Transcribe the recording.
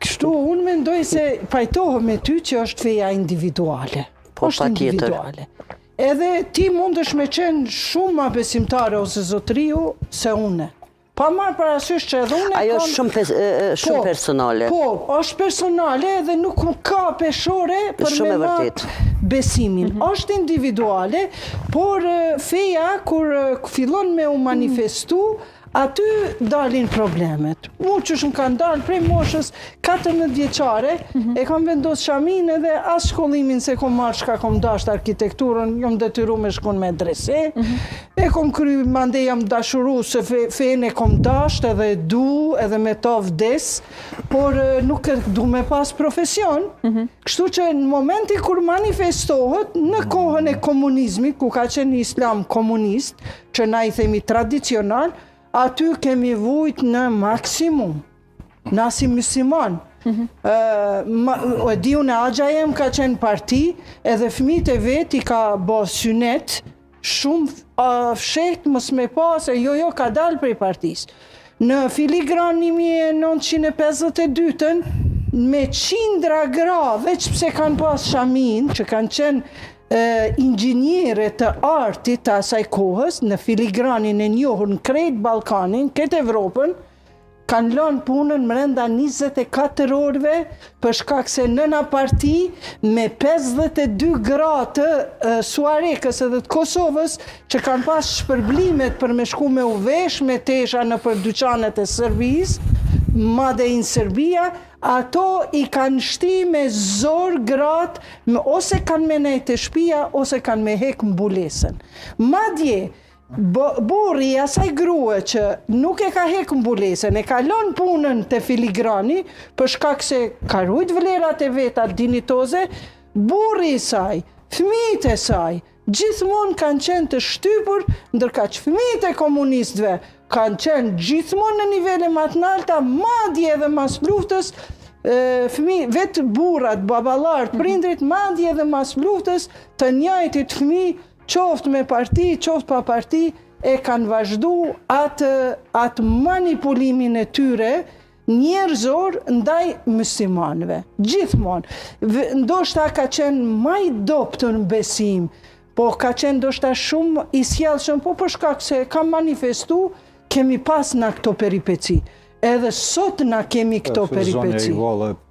Kështu, unë mendoj se pajtohëm me ty që është feja individuale. Është individuale. Edhe ti mundesh me qenë shumë ma besimtare ose zotriu se une. Pa marrë parasysh që edhe une... Ajo është shumë personale. Po, është personale edhe nuk ka peshore për me marrë besimin. Është individuale, por feja kur fillon me u manifestu, aty dalin problemet. Mu që shumë kanë dalë prej moshës 14 vjeqare, e kam vendos shamin edhe as shkollimin se kom marrë shka kom dasht arkitekturën, jom detyru me shkon me drese, e kom kry, mande jam dashuru se fejnë e kom dasht edhe du, edhe me ta vdes, por nuk e du me pas profesion. Kështu që në momenti kur manifestohet në kohën e komunizmit, ku ka qenë islam komunist, që na i themi tradicional, aty kemi vujt në maksimum, na si musliman. Di unë agja jem ka qenë parti, edhe fëmijët e vet i ka bo synet, shumë fshet mos me pas, e jo ka dalë prej partis. Në filigran 1952, me qindra gra, veç pse kanë pas shamin, që kanë qenë inxhinjere të artit të asaj kohës, në filigranin e njohur në krejt Ballkanin, këtë Evropën, kanë lënë punën mrenda 24 orëve për shkak se nëna parti me 52 gra të Suarekës edhe të Kosovës që kanë pas shpërblimet për me shku me uvesh me tesha në për dyqanet e Serbisë, madje in Serbia, ato i kanë shti me zor gratë, ose kanë me nejtë të shpia, ose kanë me hek mbulesën. Madje, burri asaj grue që nuk e ka hek mbulesën, e ka lënë punën të filigrani, për shkak se ka rujt vlerat e veta dinitoze, burri i saj, fëmijët e saj, gjithmonë kanë qenë të shtypur, ndërka që fëmijët e komunistëve kanë qenë gjithmonë në nivele më të larta, madje edhe mas luftës, vetë burrat, baballarët, prindrit, madje edhe mas luftës, të njëjtit fëmijë, qoftë me parti, qoftë pa parti, e kanë vazhdu atë manipulimin e tyre njerëzor ndaj muslimanëve. Gjithmonë. Ndoshta ka qenë më i dobët në besim, po ka qenë ndoshta shumë i sjellshëm, po për shkak se ka manifestu, kemi pas na këto peripeci. Edhe sot na kemi këto peripeci.